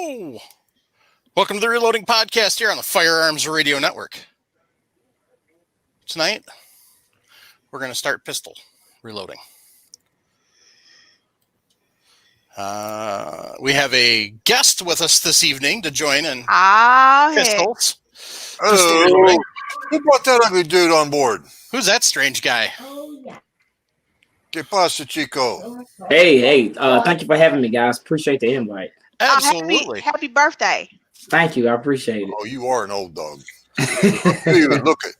Hello. Welcome to the Reloading Podcast here on the Firearms Radio Network. Tonight, we're going to start pistol reloading. We have a guest with us this evening to join in pistols. Hello. Who brought that ugly dude on board? Who's that strange guy? Que pasa, Chico? Hey, thank you for having me, guys. Appreciate the invite. Absolutely. Happy birthday. Thank you. I appreciate it. Oh, you are an old dog. You even look it.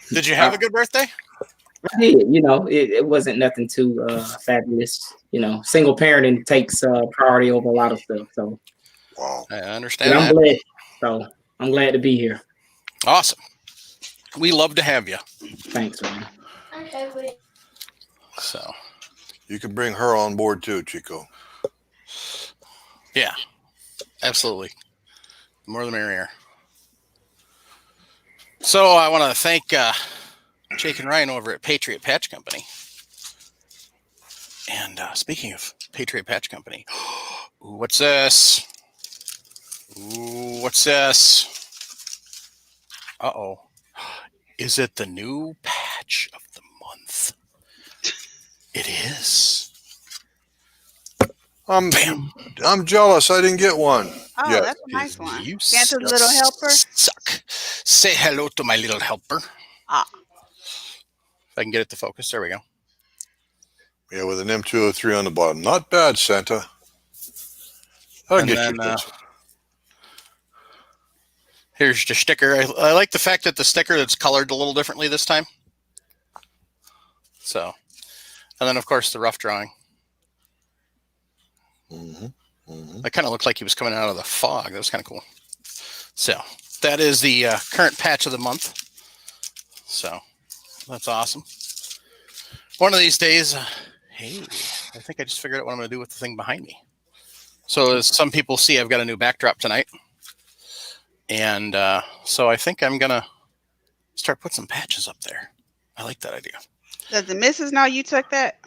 Did you have a good birthday? I did. It wasn't nothing too fabulous. Single parenting takes priority over a lot of stuff. So, wow. I understand. I'm blessed. So I'm glad to be here. Awesome. We love to have you. Thanks, man. So you can bring her on board too, Chico. Yeah, absolutely. The more the merrier. So I want to thank Jake and Ryan over at Patriot Patch Company. And speaking of Patriot Patch Company, ooh, what's this? Ooh, what's this? Uh-oh. Is it the new patch of the month? It is. I'm jealous. I didn't get one. Oh, yet. That's a nice one. You Santa's little helper. Suck. Say hello to my little helper. Ah. If I can get it to focus. There we go. Yeah, with an M203 on the bottom. Not bad, Santa. I'll get you this. Here's the sticker. I like the fact that the sticker that's colored a little differently this time. So, and then of course the rough drawing. That kind of looked like he was coming out of the fog. That was kind of cool. So that is the current patch of the month. So that's awesome. One of these days, hey, I think I just figured out what I'm going to do with the thing behind me. So as some people see, I've got a new backdrop tonight. And so I think I'm going to start putting some patches up there. I like that idea. Does the missus know you took that?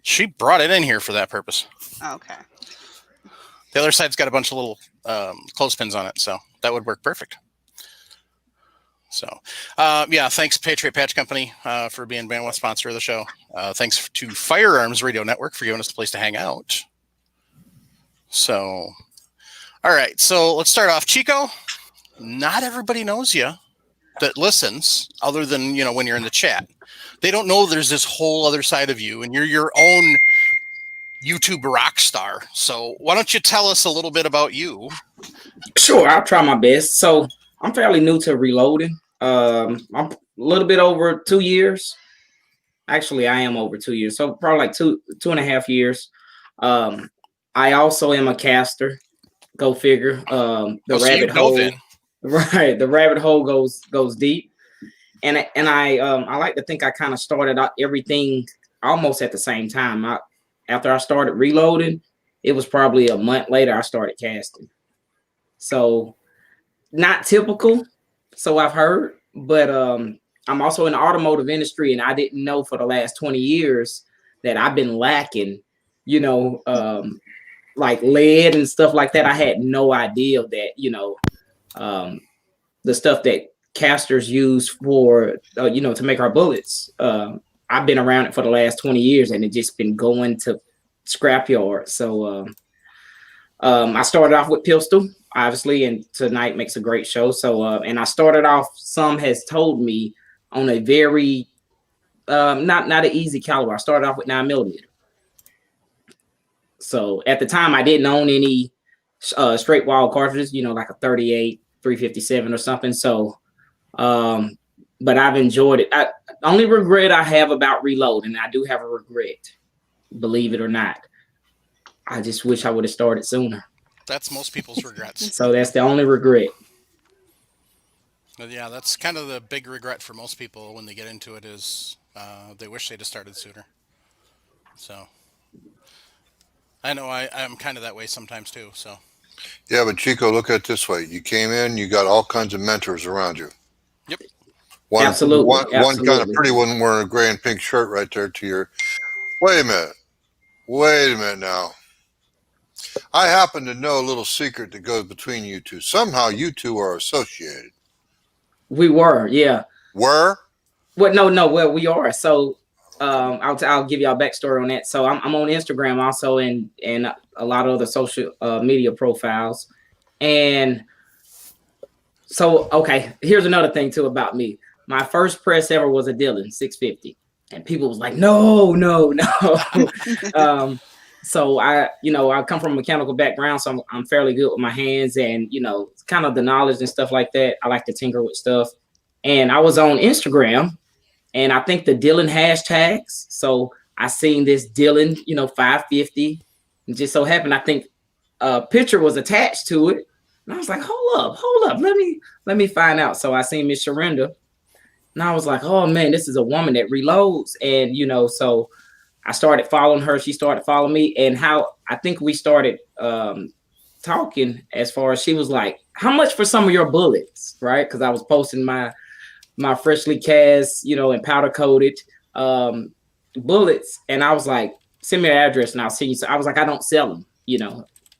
She brought it in here for that purpose. Okay. The other side's got a bunch of little clothespins on it, so that would work perfect. So, yeah, thanks Patriot Patch Company for being bandwidth sponsor of the show. Thanks to Firearms Radio Network for giving us a place to hang out. So, all right, so let's start off. Chico, not everybody knows you that listens, other than, when you're in the chat. They don't know there's this whole other side of you, and you're your own YouTube rock star. So why don't you tell us a little bit about you? Sure, I'll try my best. So I'm fairly new to reloading. I'm a little bit over 2 years. Actually, I am over 2 years. So probably like two and a half years. I also am a caster. Go figure. The rabbit hole. Right. The rabbit hole goes deep. And I like to think I kind of started out everything almost at the same time. After I started reloading, it was probably a month later I started casting. So not typical, so I've heard, but I'm also in the automotive industry, and I didn't know for the last 20 years that I've been lacking, like lead and stuff like that. I had no idea that, the stuff that casters use for, to make our bullets. I've been around it for the last 20 years, and it's just been going to scrapyard. So I started off with pistol, obviously, and tonight makes a great show. So and I started off, some has told me, on a very not an easy caliber. I started off with 9mm. So at the time, I didn't own any straight wall cartridges, like a 38, 357 or something. So but I've enjoyed it. Only regret I have about reloading, I do have a regret, believe it or not. I just wish I would have started sooner. That's most people's regrets. So that's the only regret. But yeah, that's kind of the big regret for most people when they get into it is they wish they'd have started sooner. So I know I'm kind of that way sometimes too. So yeah, but Chico, look at it this way: you came in, you got all kinds of mentors around you. Yep. Absolutely. One kind of pretty one wearing a gray and pink shirt right there to your. Wait a minute now. I happen to know a little secret that goes between you two. Somehow you two are associated. We were, yeah. Were? Well, no. Well, we are. So, I'll give y'all a backstory on that. So, I'm on Instagram also, and a lot of other social media profiles, and so okay. Here's another thing too about me. My first press ever was a Dylan 650, and people was like, no. So I come from a mechanical background, so I'm fairly good with my hands, and kind of the knowledge and stuff like that. I like to tinker with stuff, and I was on Instagram. And I think the Dylan hashtags. So I seen this Dylan, 550. And just so happened, I think a picture was attached to it. And I was like, hold up. Let me find out. So I seen Miss Sharinda. And I was like, oh man, this is a woman that reloads. And so I started following her. She started following me. And how I think we started talking as far as she was like, how much for some of your bullets? Right? Because I was posting my freshly cast, and powder coated bullets. And I was like, send me an address and I'll send you some. I was like, I don't sell them,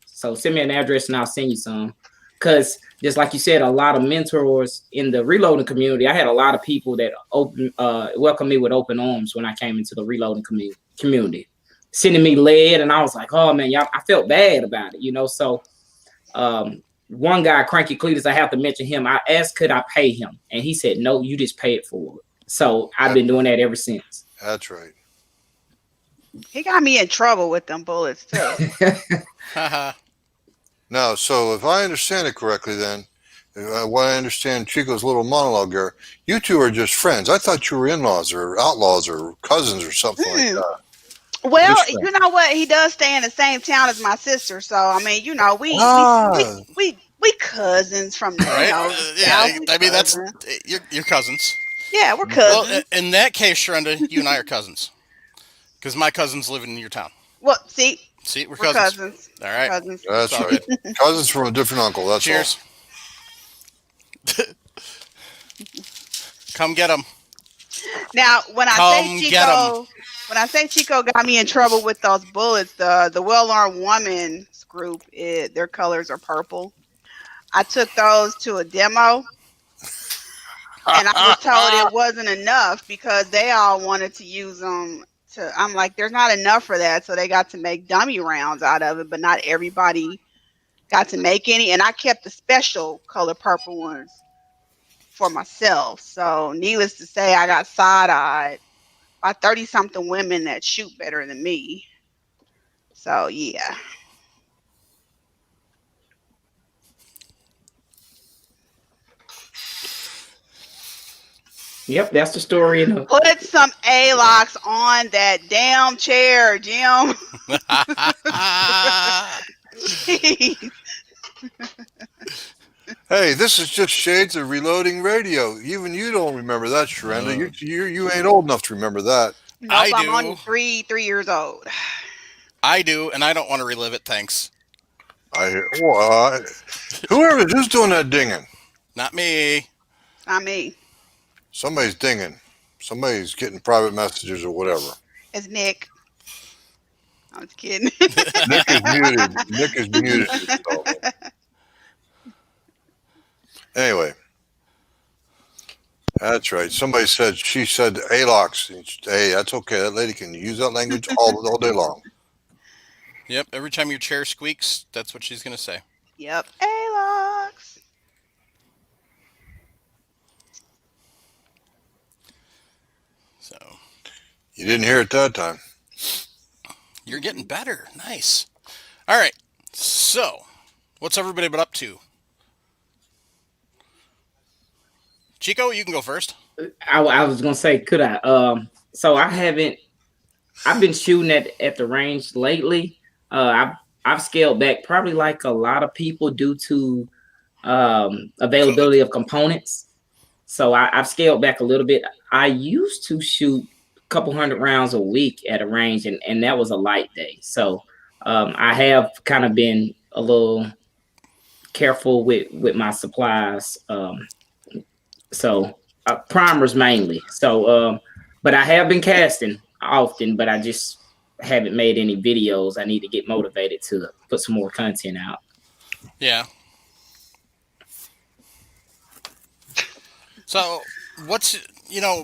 So send me an address and I'll send you some. Because just like you said, a lot of mentors in the reloading community. I had a lot of people that welcomed me with open arms when I came into the reloading community, sending me lead. And I was like, oh man, y'all, I felt bad about it, So one guy, Cranky Cletus, I have to mention him. I asked, could I pay him? And he said, no, you just pay it forward. So I've been doing that ever since. That's right. He got me in trouble with them bullets too. Now, so if I understand it correctly, then what I understand Chico's little monologue here, you two are just friends. I thought you were in-laws or outlaws or cousins or something like that. Well, you know what? He does stay in the same town as my sister, so I mean, we cousins from Right? I mean, that's your cousins. Yeah, we're cousins. Well, in that case, Sharonda, you and I are cousins, because my cousins live in your town. Well, see, we're cousins. All right, cousins. That's right. Cousins from a different uncle. That's Cheers. All. Come get them. Now, when I say Chico got me in trouble with those bullets, the Well-Armed Woman's group, their colors are purple. I took those to a demo, and I was told it wasn't enough because they all wanted to use them. I'm like, there's not enough for that, so they got to make dummy rounds out of it, but not everybody got to make any. And I kept the special color purple ones for myself. So needless to say, I got side-eyed by 30-something women that shoot better than me. So yeah. Yep, that's the story. Put some A-locks on that damn chair, Jim. Hey, this is just shades of reloading radio. Even you don't remember that, Sharonda. You ain't old enough to remember that. Nope, I'm only three years old. I do, and I don't want to relive it. Thanks. I hear. Who's doing that dinging? Not me. Not me. Somebody's dinging. Somebody's getting private messages or whatever. It's Nick. I was kidding. Nick is muted. Nick is muted. Anyway, that's right. She said ALOX. Hey, that's okay. That lady can use that language all day long. Yep. Every time your chair squeaks, that's what she's gonna say. Yep. ALOX. So. You didn't hear it that time. You're getting better. Nice. All right. So, what's everybody been up to? Chico, you can go first. I was gonna say, could I? So I've been shooting at the range lately. I've scaled back, probably like a lot of people, due to availability of components. So I've scaled back a little bit. I used to shoot a couple hundred rounds a week at a range, and that was a light day. So I have kind of been a little careful with my supplies. So primers mainly. So, but I have been casting often, but I just haven't made any videos. I need to get motivated to put some more content out. Yeah. So what's,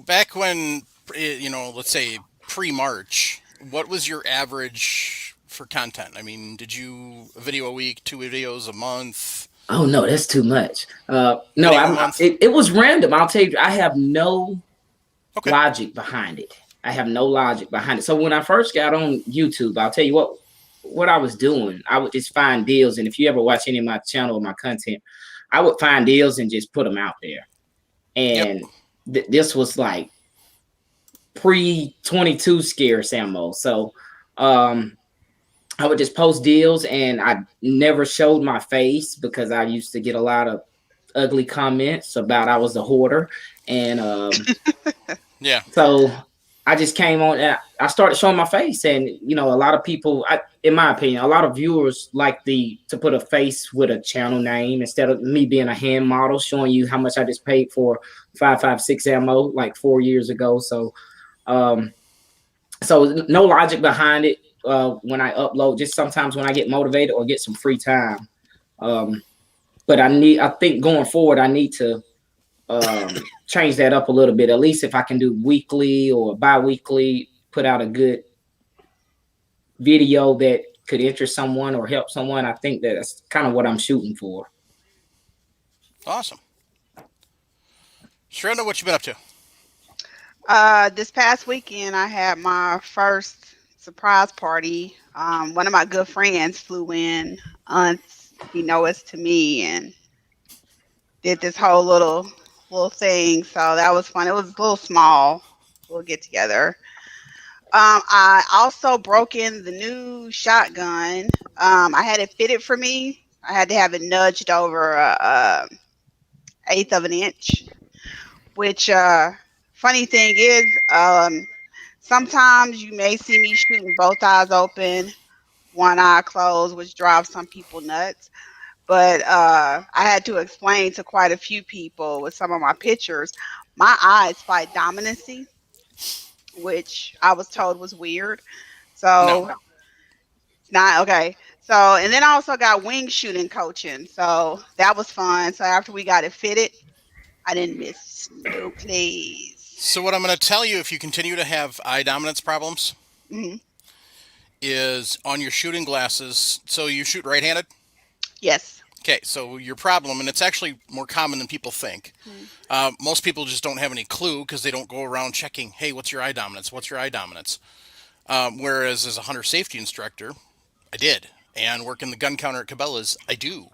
back when, let's say pre-March, what was your average for content? I mean, did you a video a week, 2 videos a month? Oh no, that's too much. No, month? it was random. I'll tell you, I have no Okay. logic behind it. I have no logic behind it. So when I first got on YouTube, I'll tell you what I was doing. I would just find deals, and if you ever watch any of my channel or my content, I would find deals and just put them out there. And this was like pre-22 scarce ammo. So I would just post deals, and I never showed my face because I used to get a lot of ugly comments about I was a hoarder. And so I just came on and I started showing my face. And a lot of people, in my opinion, a lot of viewers like to put a face with a channel name instead of me being a hand model showing you how much I just paid for 5.56 ammo like 4 years ago. So so no logic behind it. When I upload, just sometimes when I get motivated or get some free time. But I think going forward, I need to change that up a little bit. At least if I can do weekly or bi-weekly, put out a good video that could interest someone or help someone. I think that's kind of what I'm shooting for. Awesome. Sharenda, what you been up to? This past weekend, I had my first surprise party. One of my good friends flew in, unbeknownst to me, and did this whole little thing. So that was fun. It was a little small. We'll get together. I also broke in the new shotgun. I had it fitted for me. I had to have it nudged over a eighth of an inch. Which funny thing is, sometimes you may see me shooting both eyes open, one eye closed, which drives some people nuts. But I had to explain to quite a few people with some of my pictures, my eyes fight dominancy, which I was told was weird. So not okay. So and then I also got wing shooting coaching. So that was fun. So after we got it fitted, I didn't miss no plays. So what I'm going to tell you, if you continue to have eye dominance problems, is on your shooting glasses. So you shoot right-handed? Yes. Okay, so your problem, and it's actually more common than people think. Most people just don't have any clue because they don't go around checking, hey, what's your eye dominance? What's your eye dominance? Whereas as a hunter safety instructor, I did. And working the gun counter at Cabela's, I do.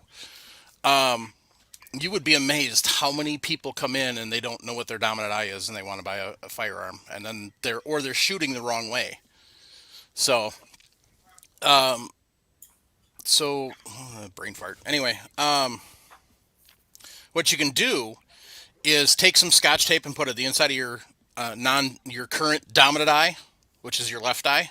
You would be amazed how many people come in and they don't know what their dominant eye is and they want to buy a firearm. And then they're shooting the wrong way. So, brain fart. Anyway, what you can do is take some Scotch tape and put it at the inside of your your current dominant eye, which is your left eye,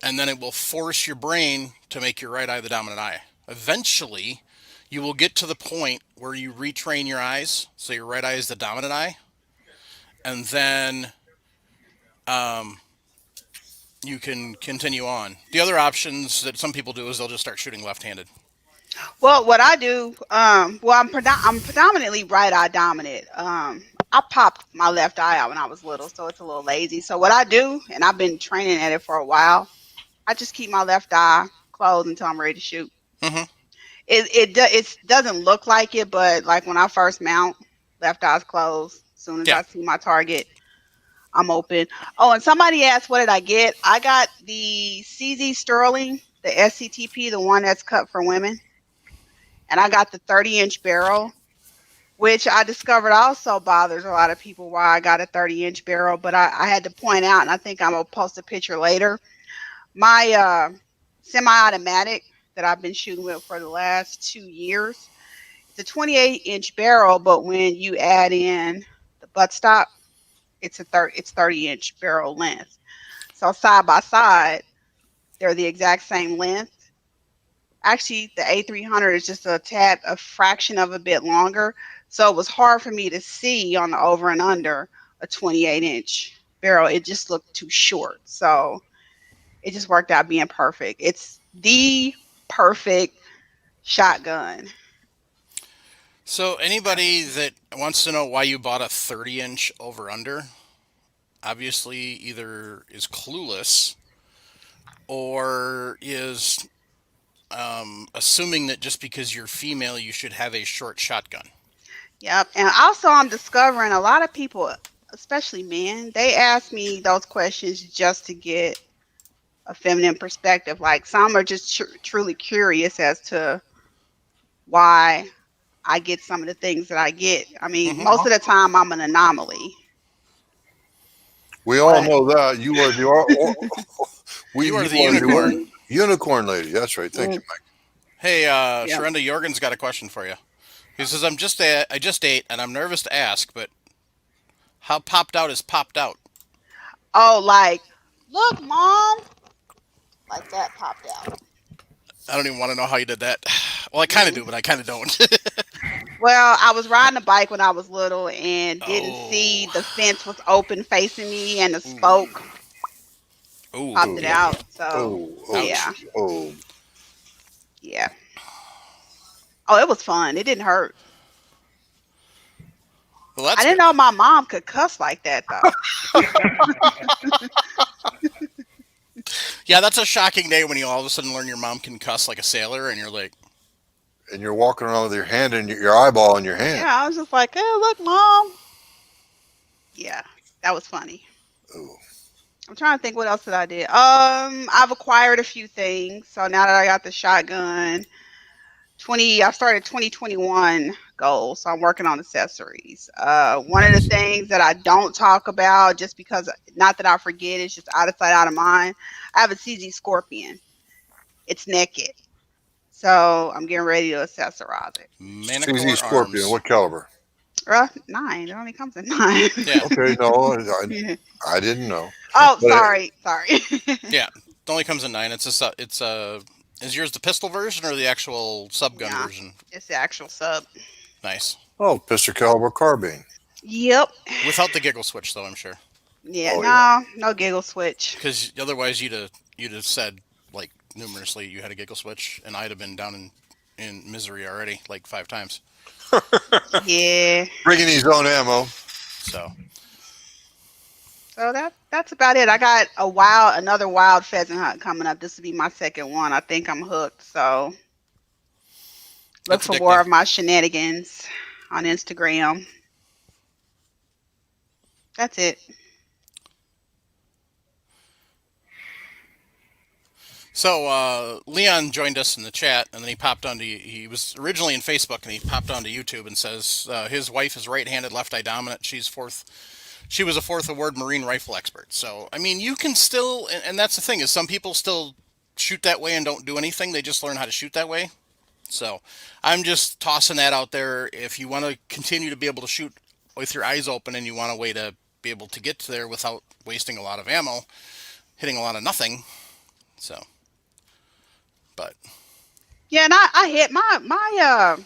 and then it will force your brain to make your right eye the dominant eye. Eventually, you will get to the point where you retrain your eyes, so your right eye is the dominant eye, and then you can continue on. The other options that some people do is they'll just start shooting left-handed. Well, what I do, I'm predominantly right eye dominant. I popped my left eye out when I was little, so it's a little lazy. So what I do, and I've been training at it for a while, I just keep my left eye closed until I'm ready to shoot. It doesn't look like it, but like when I first mount, left eye's closed. As soon as I see my target, I'm open. Oh, and somebody asked, what did I get? I got the CZ Sterling, the SCTP, the one that's cut for women. And I got the 30-inch barrel, which I discovered also bothers a lot of people why I got a 30-inch barrel. But I had to point out, and I think I'm going to post a picture later, my semi-automatic that I've been shooting with for the last 2 years, it's a 28-inch barrel, but when you add in the buttstock, it's 30-inch barrel length. So side by side, they're the exact same length. Actually, the A300 is just a fraction of a bit longer. So it was hard for me to see on the over and under a 28-inch barrel. It just looked too short. So it just worked out being perfect. It's the perfect shotgun. So anybody that wants to know why you bought a 30-inch over under, obviously either is clueless or is assuming that just because you're female, you should have a short shotgun. Yep. And also, I'm discovering a lot of people, especially men, they ask me those questions just to get a feminine perspective. Like some are just truly curious as to why I get some of the things that I get. I mean, most of the time I'm an anomaly. We all know that. You are the You are the unicorn. Unicorn lady. That's right. Thank you, Mike. Hey, Sharenda Jorgen's got a question for you. He says, I just ate, and I'm nervous to ask, but how popped out is popped out? Oh, like, look, Mom. Like that popped out. I don't even want to know how you did that. Well, I kind of do, but I kind of don't. Well, I was riding a bike when I was little and didn't see the fence was open facing me and the smoke popped it out. So, yeah. Yeah. Oh, it was fun. It didn't hurt. Well, that's I didn't know my mom could cuss like that, though. Yeah, that's a shocking day when you all of a sudden learn your mom can cuss like a sailor, and you're like... And you're walking around with your hand in your eyeball in your hand. Yeah, I was just like, hey, look, Mom. Yeah, that was funny. Ooh. I'm trying to think what else did I did. I've acquired a few things. So now that I got the shotgun, I started 2021 goals. So I'm working on accessories. One of the things that I don't talk about, just because, not that I forget, it's just out of sight, out of mind. I have a CZ Scorpion. It's naked. So I'm getting ready to accessorize it. CZ Scorpion, arms. what caliber? 9. It only comes in 9. Yeah. Okay, no, I didn't know. Oh, sorry. Yeah, it only comes in 9. Is yours the pistol version or the actual subgun version? It's the actual sub. Nice. Oh, pistol caliber carbine. Yep. Without the giggle switch, though, I'm sure. Yeah, no giggle switch. Because otherwise, you'd have said like numerously you had a giggle switch, and I'd have been down in misery already like 5 times. Yeah. Bringing his own ammo. So that's about it. I got another wild pheasant hunt coming up. This will be my second one. I think I'm hooked. So look for more of my shenanigans on Instagram. That's it. So Leon joined us in the chat, and then he was originally in Facebook, and he popped onto YouTube and says his wife is right-handed, left-eye dominant. She was a 4th award Marine rifle expert. So, I mean, you can still, and that's the thing, is some people still shoot that way and don't do anything. They just learn how to shoot that way. So, I'm just tossing that out there. If you want to continue to be able to shoot with your eyes open and you want a way to be able to get there without wasting a lot of ammo, hitting a lot of nothing. So, but. Yeah, and I hit my I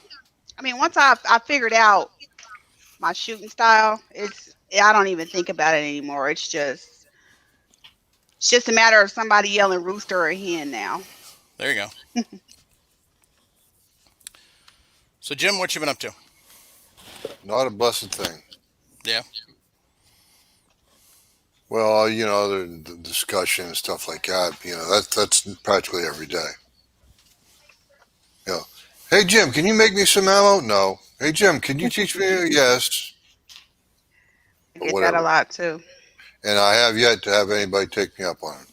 mean, once I figured out my shooting style, I don't even think about it anymore. It's just a matter of somebody yelling rooster or hen now. There you go. So, Jim, what you been up to? Not a blessed thing. Yeah. Well, the discussion and stuff like that, that's practically every day. Hey, Jim, can you make me some ammo? No. Hey, Jim, can you teach me? Yes. I get that a lot, too. And I have yet to have anybody take me up on it.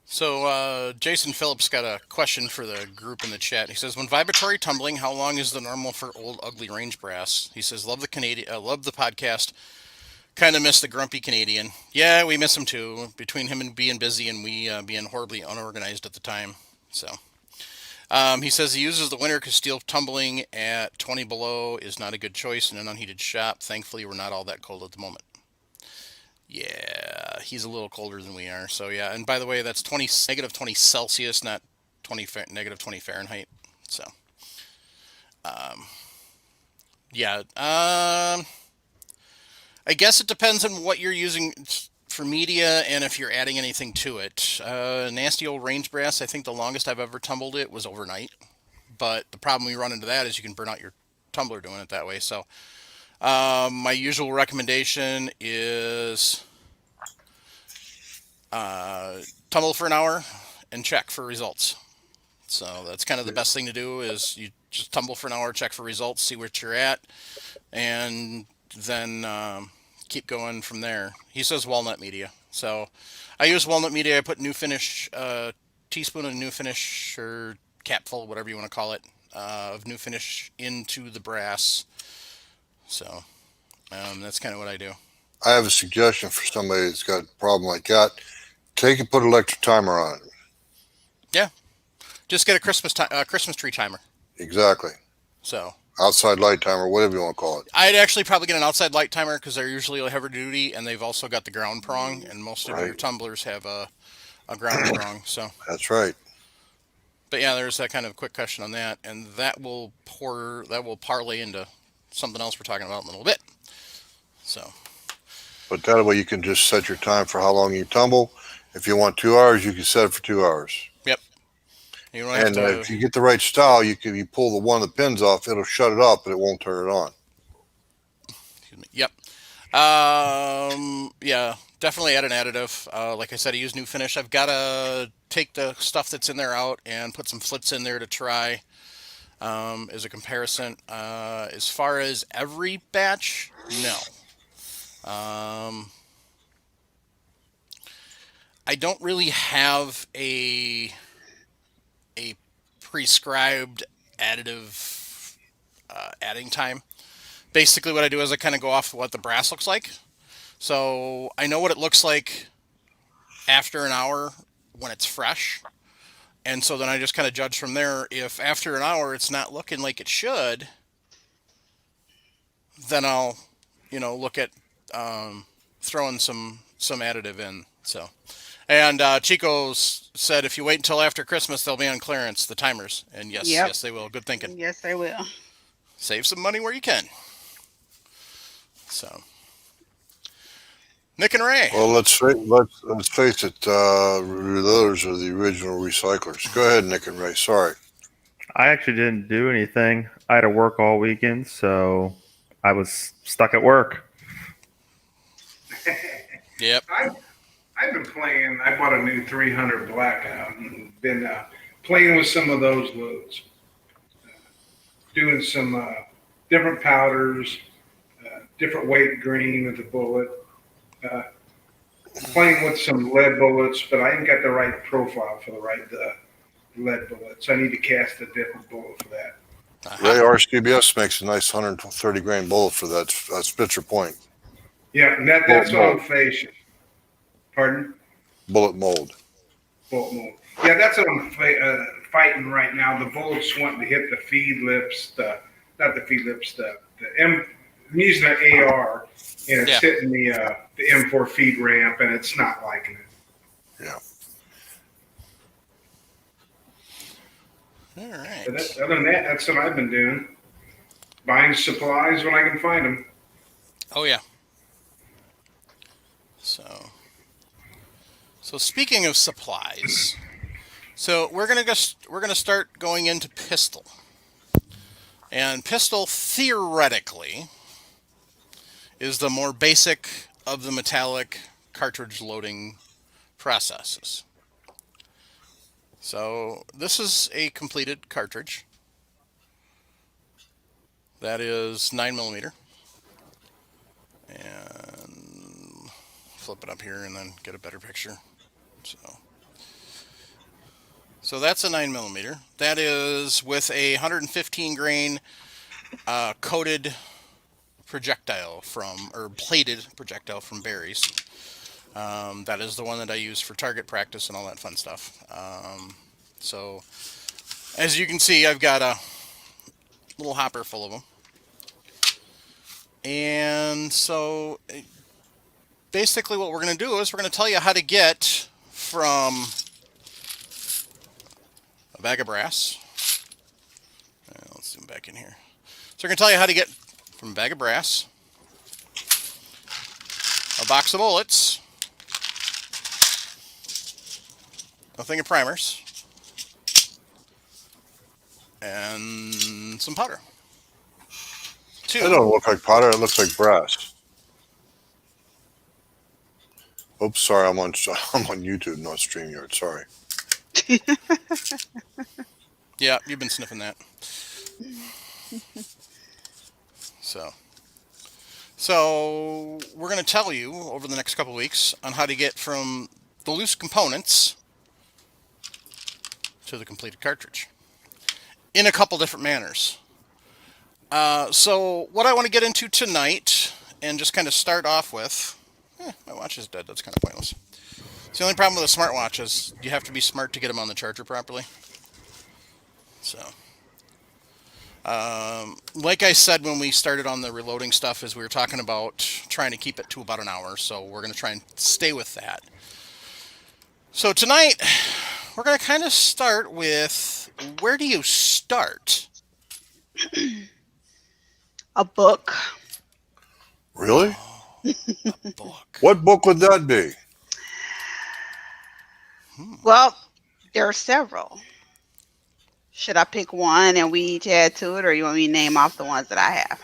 So, Jason Phillips got a question for the group in the chat. He says, when vibratory tumbling, how long is the normal for old ugly range brass? He says, love the podcast. Kind of miss the grumpy Canadian. Yeah, we miss him too. Between him and being busy and we being horribly unorganized at the time. So, he says he uses the winter because steel tumbling at 20 below is not a good choice in an unheated shop. Thankfully, we're not all that cold at the moment. Yeah, he's a little colder than we are. So, yeah. And by the way, that's negative 20 Celsius, not negative 20 Fahrenheit. So, yeah. I guess it depends on what you're using for media, and if you're adding anything to it. Nasty old range brass, I think the longest I've ever tumbled it was overnight. But the problem we run into that is you can burn out your tumbler doing it that way. So my usual recommendation is tumble for an hour and check for results. So that's kind of the best thing to do is you just tumble for an hour, check for results, see what you're at, and then keep going from there. He says Walnut Media. So I use Walnut Media. I put New Finish, teaspoon of New Finish or capful, whatever you want to call it, of New Finish into the brass. So that's kind of what I do. I have a suggestion for somebody that's got a problem like that. Take and put an electric timer on it. Yeah. Just get a Christmas tree timer. Exactly. So outside light timer, whatever you want to call it. I'd actually probably get an outside light timer because they're usually heavy duty, and they've also got the ground prong, and most of your tumblers have a ground prong. So that's right. But yeah, there's that kind of quick question on that, and that will parlay into something else we're talking about in a little bit. So. But that way you can just set your time for how long you tumble. If you want 2 hours, you can set it for 2 hours. Yep. You don't have to, if you get the right style, you pull the one of the pins off, it'll shut it off, but it won't turn it on. Excuse me. Yep. Yeah, definitely add an additive. Like I said, I use New Finish. I've got to take the stuff that's in there out and put some flits in there to try as a comparison. As far as every batch, no. I don't really have a prescribed additive adding time. Basically what I do is I kind of go off what the brass looks like. So I know what it looks like after an hour when it's fresh. And so then I just kind of judge from there. If after an hour it's not looking like it should, then I'll, look at throwing some additive in. So, and Chico said if you wait until after Christmas, they'll be on clearance, the timers. And yes, they will. Good thinking. Yes, they will. Save some money where you can. So, Nick and Ray. Well, let's face it. Reloaders are the original recyclers. Go ahead, Nick and Ray. Sorry. I actually didn't do anything. I had to work all weekend, so I was stuck at work. Yep. I've been playing. I bought a new 300 Blackout and been playing with some of those loads, doing some different powders, different weight green with the bullet, playing with some lead bullets, but I ain't got the right profile for the right lead bullets. I need to cast a different bullet for that. Ray RCBS makes a nice 130 grain bullet for that Spitzer point. Yeah, and that's what I'm facing. Pardon? Bullet mold. Bullet mold. Yeah, that's what I'm fighting right now. The bullets wanting to hit the feed lips, I'm using an AR, and it's hitting the M4 feed ramp, and it's not liking it. Yeah. All right. But other than that, that's what I've been doing. Buying supplies when I can find them. Oh yeah. So speaking of supplies, so we're gonna start going into pistol, and pistol theoretically is the more basic of the metallic cartridge loading processes. So this is a completed cartridge that is 9mm, and flip it up here and then get a better picture. So that's a 9mm. That is with a 115 grain coated projectile plated projectile from Barry's. That is the one that I use for target practice and all that fun stuff. So as you can see, I've got a little hopper full of them. And so basically what we're going to do is we're going to tell you how to get from a bag of brass. Let's zoom back in here. So we're going to tell you how to get from a bag of brass, a box of bullets, a thing of primers, and some powder. That don't look like powder. It looks like brass. Oops, sorry. I'm on YouTube, not StreamYard. Sorry. Yeah, you've been sniffing that. So we're going to tell you over the next couple of weeks on how to get from the loose components to the completed cartridge in a couple different manners. So what I want to get into tonight and just kind of start off with, my watch is dead. That's kind of pointless. It's the only problem with a smartwatch is you have to be smart to get them on the charger properly. So, like I said when we started on the reloading stuff, is we were talking about trying to keep it to about an hour. So we're going to try and stay with that. So tonight, we're going to kind of start with, where do you start? A book. Really? A book. What book would that be? Well, there are several. Should I pick one and we each add to it, or you want me to name off the ones that I have?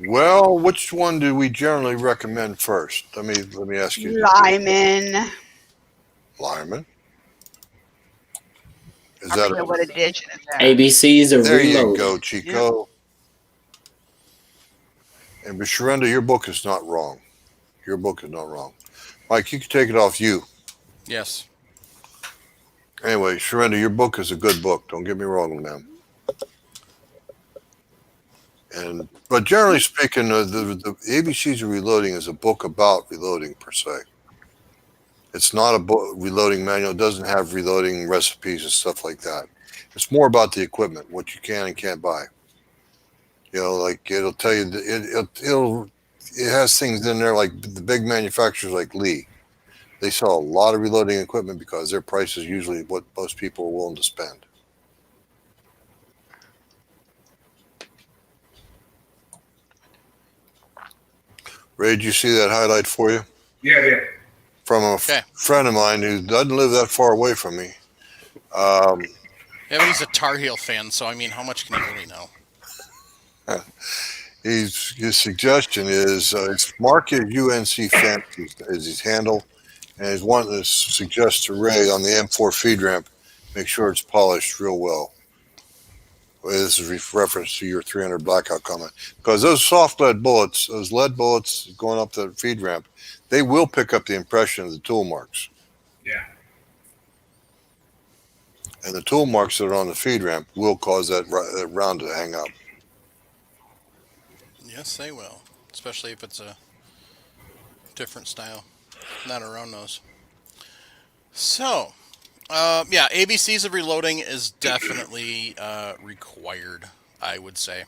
Well, which one do we generally recommend first? Let me ask you. Lyman. Lyman. Is I that forget what edition is that? ABCs of There Reload. you go, Chico. Yeah. And Sharenda, your book is not wrong. Your book is not wrong. Mike, you can take it off you. Yes. Anyway, Sharenda, your book is a good book. Don't get me wrong, ma'am. But generally speaking, the ABCs of Reloading is a book about reloading per se. It's not a book reloading manual. It doesn't have reloading recipes and stuff like that. It's more about the equipment, what you can and can't buy. You know, like it'll tell you it has things in there like the big manufacturers like Lee. They sell a lot of reloading equipment because their price is usually what most people are willing to spend. Ray, did you see that highlight for you? Yeah, yeah. From a friend of mine who doesn't live that far away from me. Yeah, but he's a Tar Heel fan, so I mean, how much can he really know? His suggestion is mark your UNC Fancy as his handle, and he's wanting to suggest to Ray on the M4 feed ramp, make sure it's polished real well. This is reference to your 300 blackout comment, because those soft lead bullets, those lead bullets going up the feed ramp, they will pick up the impression of the tool marks. Yeah. And the tool marks that are on the feed ramp will cause that round to hang up. Yes, they will, especially if it's a different style, not a round nose. So, yeah, ABCs of Reloading is definitely required, I would say.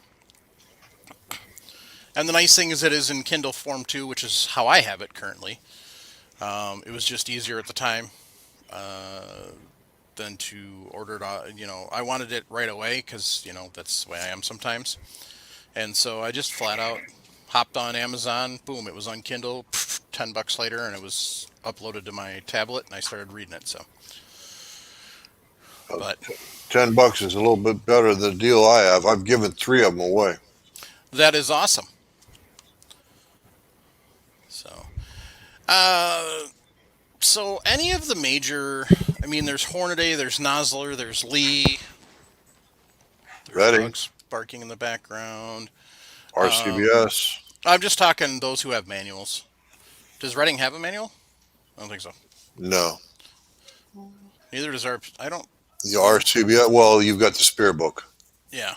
And the nice thing is it is in Kindle form too, which is how I have it currently. It was just easier at the time than to order it. You know, I wanted it right away because, you know, that's the way I am sometimes. And so I just flat out hopped on Amazon. Boom, it was on Kindle. $10 later, and it was uploaded to my tablet, and I started reading it. So, but $10 is a little bit better than the deal I have. I've given 3 of them away. that is awesome. So any of the major, I mean, there's Hornady, there's Nosler, there's Lee. There's dogs barking in the background. RCBS. I'm just talking those who have manuals. Does Redding have a manual? I don't think so. No. Neither does our. I don't. The RCBS. Well, you've got the Spear book. Yeah.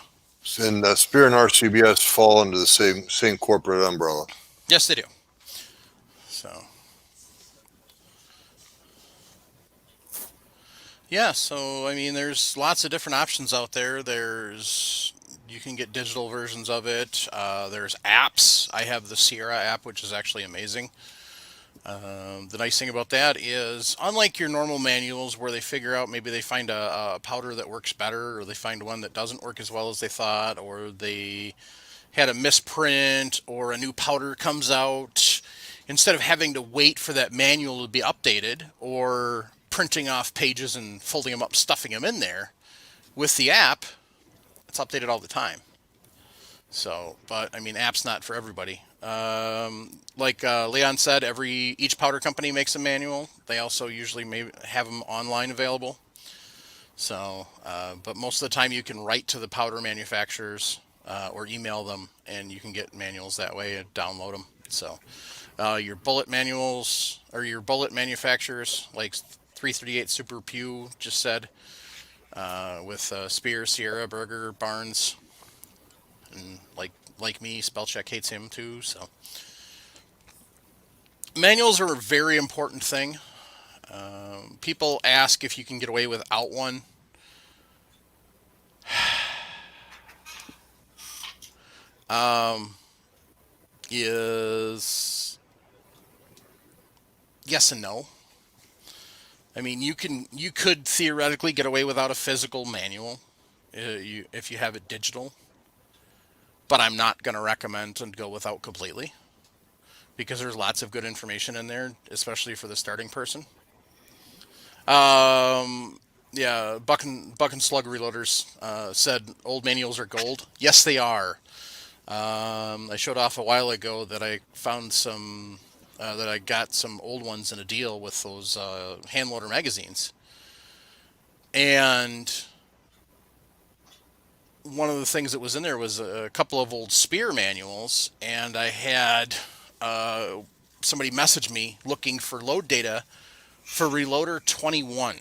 And Spear and RCBS fall under the same corporate umbrella. Yes, they do. So. Yeah, so I mean, there's lots of different options out there. You can get digital versions of it. There's apps. I have the Sierra app, which is actually amazing. The nice thing about that is, unlike your normal manuals where they figure out, maybe they find a powder that works better, or they find one that doesn't work as well as they thought, or they had a misprint, or a new powder comes out, instead of having to wait for that manual to be updated or printing off pages and folding them up, stuffing them in there. With the app, it's updated all the time. So, but I mean, app's not for everybody. Like Leon said, each powder company makes a manual. They also usually may have them online available. So, but most of the time you can write to the powder manufacturers or email them, and you can get manuals that way and download them. So, your bullet manuals or your bullet manufacturers, like 338 Super Pew just said, with Spear, Sierra, Berger, Barnes, and like me, Spellcheck hates him too. So, manuals are a very important thing. People ask if you can get away without one. Is yes and no. I mean, you could theoretically get away without a physical manual if you have it digital, but I'm not going to recommend to go without completely because there's lots of good information in there, especially for the starting person. Yeah, Buck and Slug Reloaders said old manuals are gold. Yes, they are. I showed off a while ago that I found some, that I got some old ones in a deal with those hand loader magazines. And one of the things that was in there was a couple of old Spear manuals, and I had somebody message me looking for load data for Reloader 21.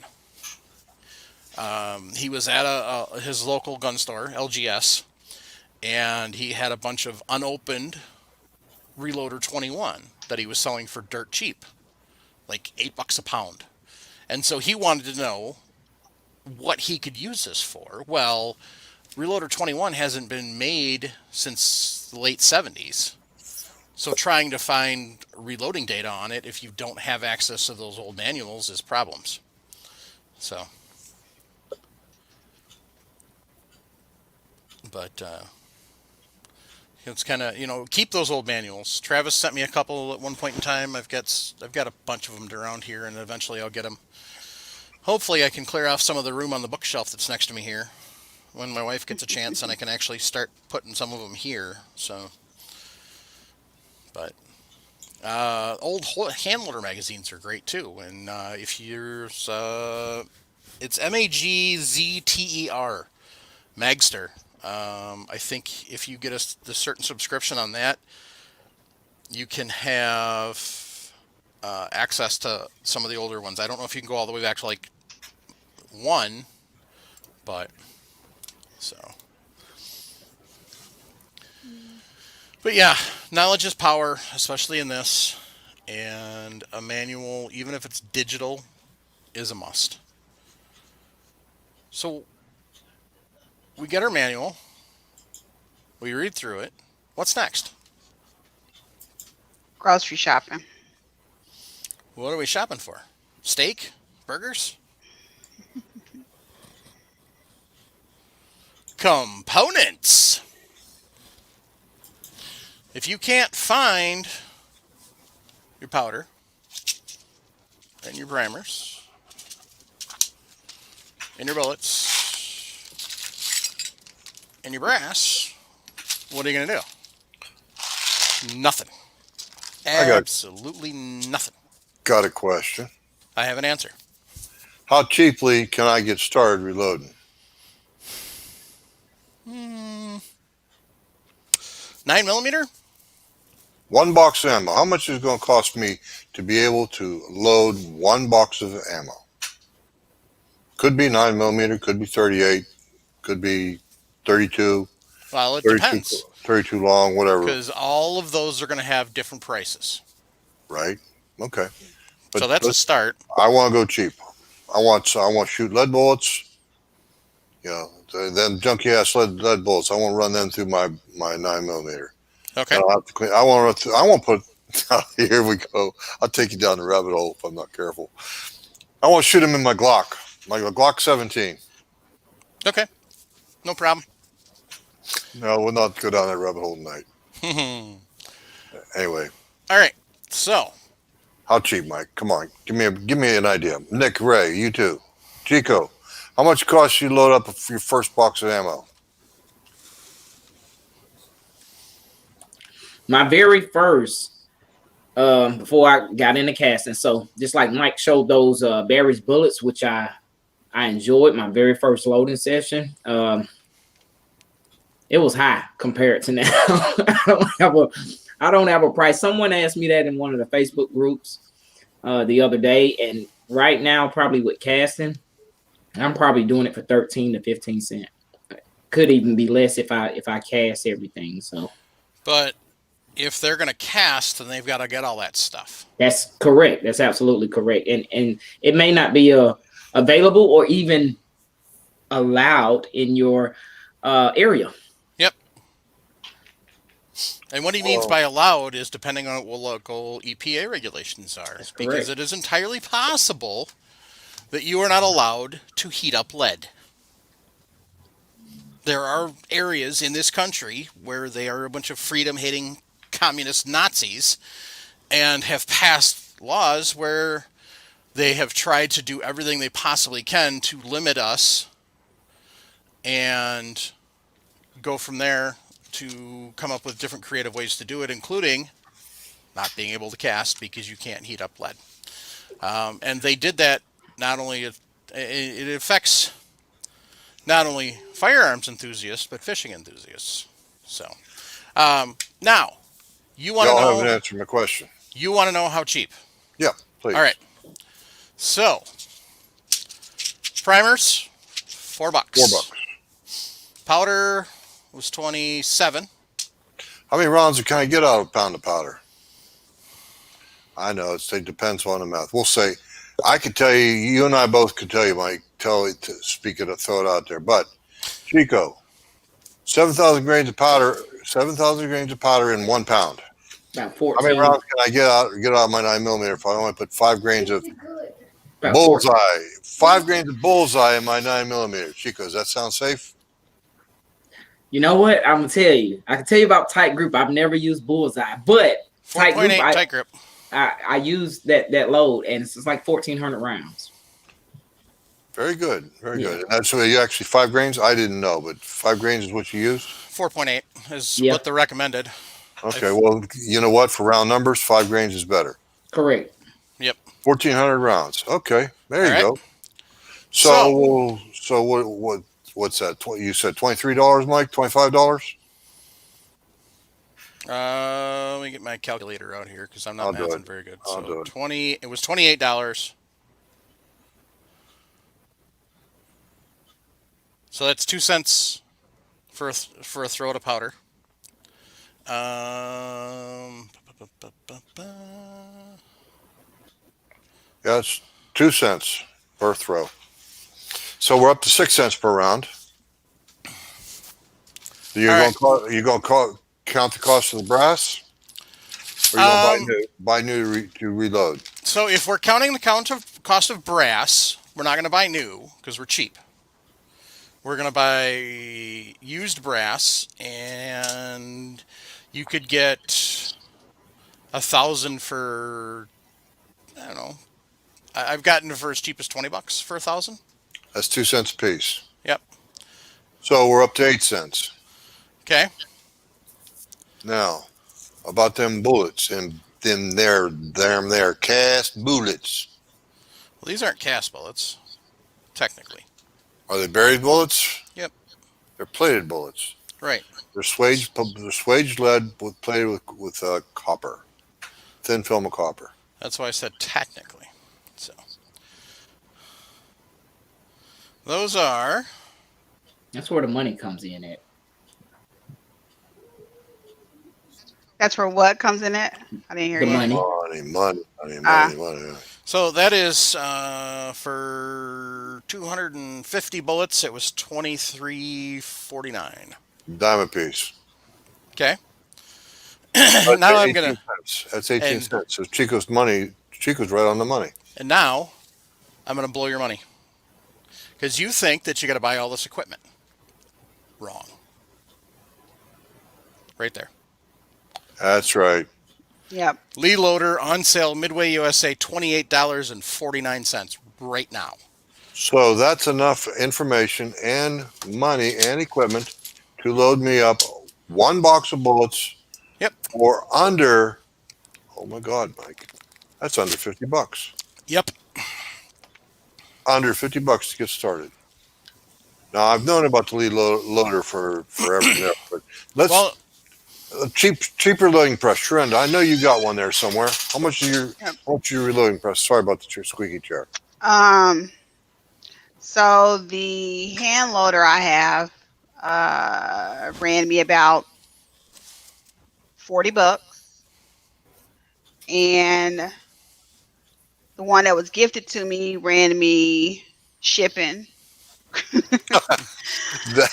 He was at his local gun store, LGS, and he had a bunch of unopened Reloader 21 that he was selling for dirt cheap, like $8 a pound. And so he wanted to know what he could use this for. Well, Reloader 21 hasn't been made since the late 70s. So trying to find reloading data on it if you don't have access to those old manuals is problems. So, but it's kind of, keep those old manuals. Travis sent me a couple at one point in time. I've got a bunch of them around here, and eventually I'll get them. Hopefully I can clear off some of the room on the bookshelf that's next to me here when my wife gets a chance, and I can actually start putting some of them here. So, but old hand loader magazines are great too. And if you're, it's Magzter, Magster. I think if you get a certain subscription on that, you can have access to some of the older ones. I don't know if you can go all the way back to like 1, but so. But yeah, knowledge is power, especially in this, and a manual, even if it's digital, is a must. So we get our manual, we read through it. What's next? Grocery shopping. What are we shopping for? Steak? Burgers? Components. If you can't find your powder and your primers and your bullets and your brass, what are you going to do? Nothing. Absolutely nothing. Got a question. I have an answer. How cheaply can I get started reloading? 9mm? One box of ammo. How much is it going to cost me to be able to load one box of ammo? Could be 9mm, could be 38, could be 32. Well, it 32, depends. 32 long, whatever. Because all of those are going to have different prices. Right. Okay. So that's a start. I want to go cheap. I want to shoot lead bullets. Them junky ass lead bullets. I want to run them through my 9mm. Okay. I'll have to clean. I want to put. Here we go. I'll take you down the rabbit hole if I'm not careful. I want to shoot them in my Glock, like a Glock 17. Okay. No problem. No, we'll not go down that rabbit hole tonight. Anyway. All right. So, How cheap, Mike? Come on, give me an idea. Nick, Ray, you too. Chico, how much costs you load up your first box of ammo? My very first, before I got into casting, so just like Mike showed those Barry's bullets, which I enjoyed my very first loading session. It was high compared to now. I don't have a price. Someone asked me that in one of the Facebook groups the other day, and right now, probably with casting, I'm probably doing it for 13 to 15 cents. Could even be less if I cast everything. So, but if they're going to cast, then they've got to get all that stuff. that's correct. That's absolutely correct. And it may not be available or even allowed in your area. Yep. And what he means by allowed is depending on what local EPA regulations are. That's correct. Because it is entirely possible that you are not allowed to heat up lead. There are areas in this country where they are a bunch of freedom-hating communist Nazis and have passed laws where they have tried to do everything they possibly can to limit us and go from there to come up with different creative ways to do it, including not being able to cast because you can't heat up lead. And they did that not only, it affects not only firearms enthusiasts, but fishing enthusiasts. So, now, you want to know... Y'all haven't answered my question. You want to know how cheap? Yeah, please. All right. So, primers, $4. $4. Powder was 27. How many rounds can I get out of a pound of powder? I know it depends on the math. We'll say, I could tell you, you and I both could tell you, Mike. Throw it out there. But Chico, 7,000 grains of powder. 7,000 grains of powder in 1 pound. About 14. How many rounds can I get out of my 9mm if I only put 5 grains of bullseye? 5 grains of bullseye in my 9mm. Chico, does that sound safe? You know what? I'm gonna tell you. I can tell you about tight group. I've never used bullseye, but tight group. Tight grip. I used that load, and it's like 1,400 rounds. Very good. Very good. And that's what you actually 5 grains? I didn't know, but 5 grains is what you used? 4.8 is what they're recommended. Okay, well, you know what? For round numbers, 5 grains is better. Correct. Yep. 1,400 rounds. Okay, there you go. So what's that? You said $23, Mike? $25? Let me get my calculator out here because I'm not mathing very good. I'll do it. It was $28. So that's 2 cents for a throat of powder. Yeah, it's 2 cents per throw. So we're up to 6 cents per round. You're going to count the cost of the brass? Or are you going to buy new to reload? So if we're counting the cost of brass, we're not going to buy new because we're cheap. We're going to buy used brass, and you could get 1,000 for, I don't know. I've gotten it for as cheap as $20 for 1,000. That's 2 cents a piece. Yep. So we're up to 8 cents. Okay. Now, about them bullets and them there cast bullets. Well, these aren't cast bullets, technically. Are they buried bullets? Yep. They're plated bullets. Right. They're swaged lead plated with copper, thin film of copper. That's why I said technically. So those are. That's where the money comes in at. That's where what comes in it? I didn't hear The you. Money. So that is for 250 bullets. It was $23.49. Dime a piece. Okay. Now I'm gonna. That's 18 cents. So Chico's right on the money. And now I'm gonna blow your money because you think that you got to buy all this equipment. Wrong. Right there. That's right. Yep. Lee loader on sale, Midway USA, $28.49 right now. So that's enough information and money and equipment to load me up one box of bullets Yep. for under, oh my God, Mike, that's under $50. Yep. Under $50 to get started. Now, I've known about the lead loader for forever and ever, but let's cheaper loading press. Trend, I know you got one there somewhere. How much is your reloading press? Sorry about the squeaky chair. So the hand loader I have ran me about $40, and the one that was gifted to me ran me shipping.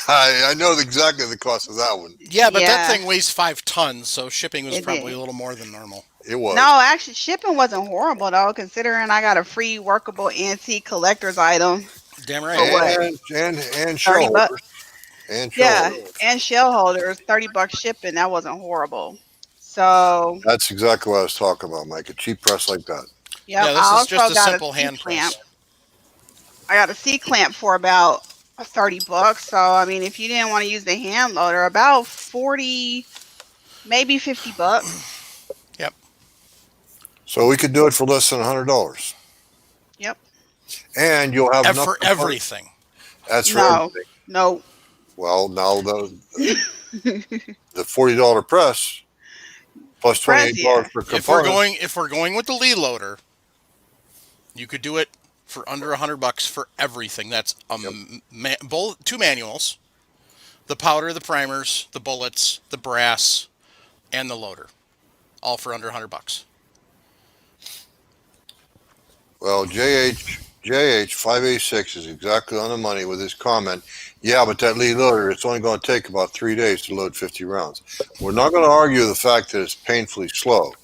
I know exactly the cost of that one. Yeah, but that thing weighs 5 tons, so shipping was probably did. a little more than normal. It was. No, actually, shipping wasn't horrible though, considering I got a free workable antique collector's item. Damn right. For what? And shell holders. And shell holders. And shell holders, $30 shipping. That wasn't horrible. So that's exactly what I was talking about, Mike. A cheap press like that. Yep, yeah, this is just a simple hand clamp. press. I got a C-clamp for about $30. So I mean, if you didn't want to use the hand loader, about 40, maybe $50. Yep. So we could do it for less than $100. Yep. And you'll have enough for everything. That's for everything. No. Well, now the $40 press plus $28 per component. If we're going with the Lee loader, you could do it for under $100 for everything. That's two manuals, the powder, the primers, the bullets, the brass, and the loader, all for under $100. Well, JH586 is exactly on the money with his comment. Yeah, but that Lee loader, it's only going to take about 3 days to load 50 rounds. We're not going to argue the fact that it's painfully slow.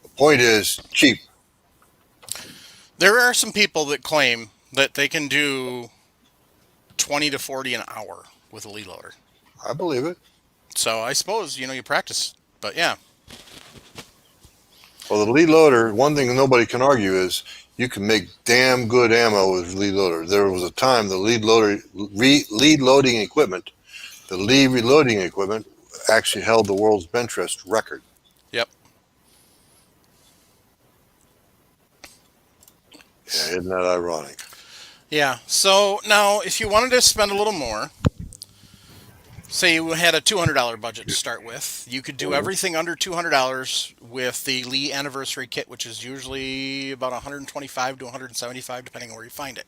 The point is cheap. There are some people that claim that they can do 20 to 40 an hour with a Lee loader. I believe it. So I suppose, you practice. But yeah. Well, the Lee loader, one thing nobody can argue is you can make damn good ammo with Lee loader. There was a time the lead loading equipment, the Lee reloading equipment, actually held the world's bench rest record. Yep. Yeah, isn't that ironic? Yeah. So now, if you wanted to spend a little more, say you had a $200 budget to start with, you could do everything under $200 with the Lee Anniversary Kit, which is usually about $125 to $175, depending on where you find it.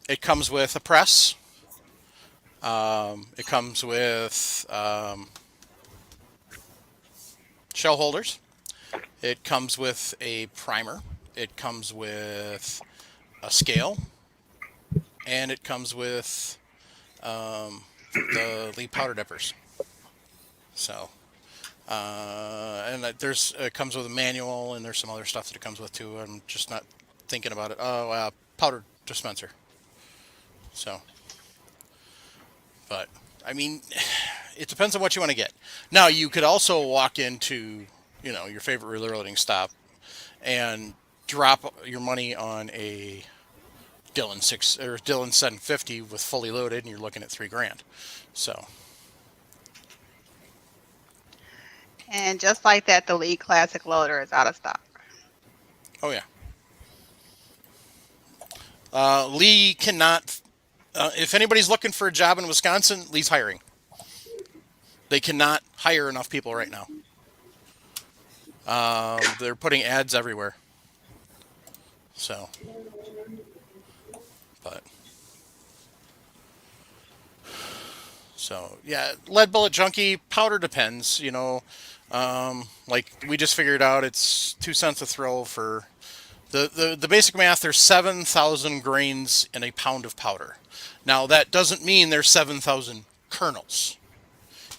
It comes with a press. It comes with shell holders. It comes with a primer. It comes with a scale. And it comes with the Lee powder dippers. So, and it comes with a manual, and there's some other stuff that it comes with too. I'm just not thinking about it. Oh, powder dispenser. So, but I mean, it depends on what you want to get. Now, you could also walk into, your favorite reloading stop and drop your money on a Dillon 750 with fully loaded, and you're looking at $3,000. So. And just like that, the Lee Classic loader is out of stock. Oh yeah. Lee cannot. If anybody's looking for a job in Wisconsin, Lee's hiring. They cannot hire enough people right now. They're putting ads everywhere. So. So, yeah, lead bullet junkie, powder depends, like we just figured out it's 2 cents a throw for the basic math. There's 7,000 grains in a pound of powder. Now, that doesn't mean there's 7,000 kernels.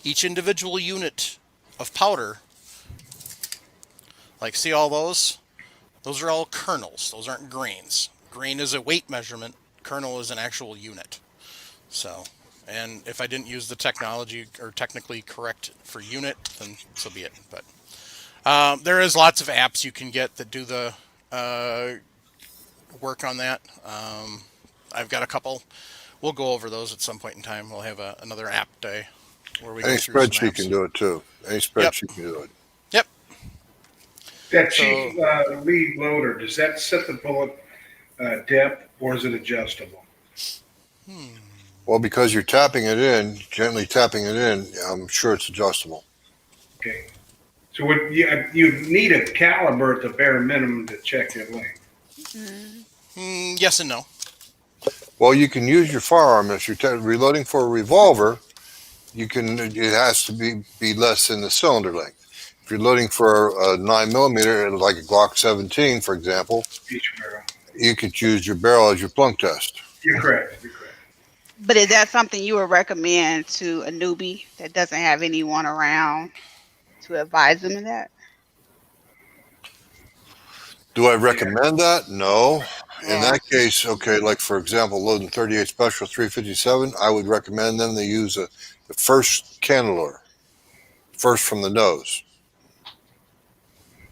Each individual unit of powder, like see all those? Those are all kernels. Those aren't grains. Grain is a weight measurement. Kernel is an actual unit. So... And if I didn't use the technology or technically correct for unit, then so be it. But There is lots of apps you can get that do the work on that. I've got a couple. We'll go over those at some point in time. We'll have another app day where we Any go through some spreadsheet apps. can do it too. Any spreadsheet can do it. Yep. That cheap lead loader, does that set the bullet depth, or is it adjustable? Well, because you're tapping it in, gently tapping it in, I'm sure it's adjustable. Okay. So what you need a caliber at the bare minimum to check your length. Yes and no. Well, you can use your firearm if you're reloading for a revolver. You can. It has to be less than the cylinder length. If you're loading for a 9mm, like a Glock 17, for example, Each barrel. you could use your barrel as your plunk test. You're correct. You're correct. But is that something you would recommend to a newbie that doesn't have anyone around to advise them of that? Do I recommend that? No. In that case, okay, like for example, loading 38 Special 357, I would recommend them to use the first cannular, first from the nose.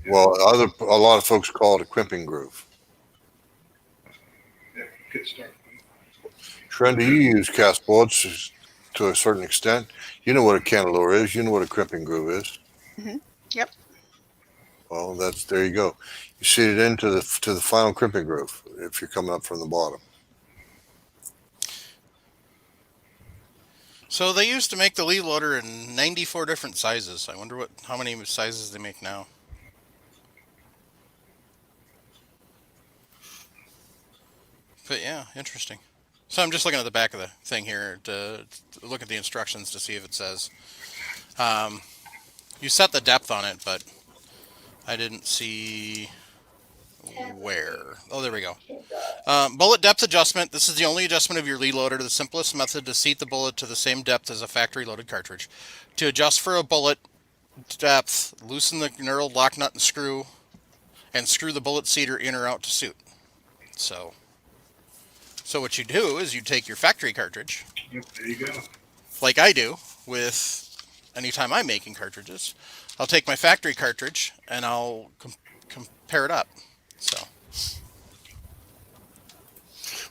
Well, a lot of folks call it a crimping groove. Yeah, good start. Trenda, you use cast bullets to a certain extent. You know what a cannular is. You know what a crimping groove is. Yep. Well, there you go. You seat it into the final crimping groove if you're coming up from the bottom. So they used to make the lead loader in 94 different sizes. I wonder how many sizes they make now. But yeah, interesting. So I'm just looking at the back of the thing here to look at the instructions to see if it says you set the depth on it, but I didn't see where. Oh, there we go. Bullet depth adjustment. This is the only adjustment of your lead loader. The simplest method to seat the bullet to the same depth as a factory loaded cartridge. To adjust for a bullet depth, loosen the knurled lock nut and screw the bullet seater in or out to suit. So what you do is you take your factory cartridge. Yep, there you go. Like I do with anytime I'm making cartridges. I'll take my factory cartridge and I'll compare it up. So.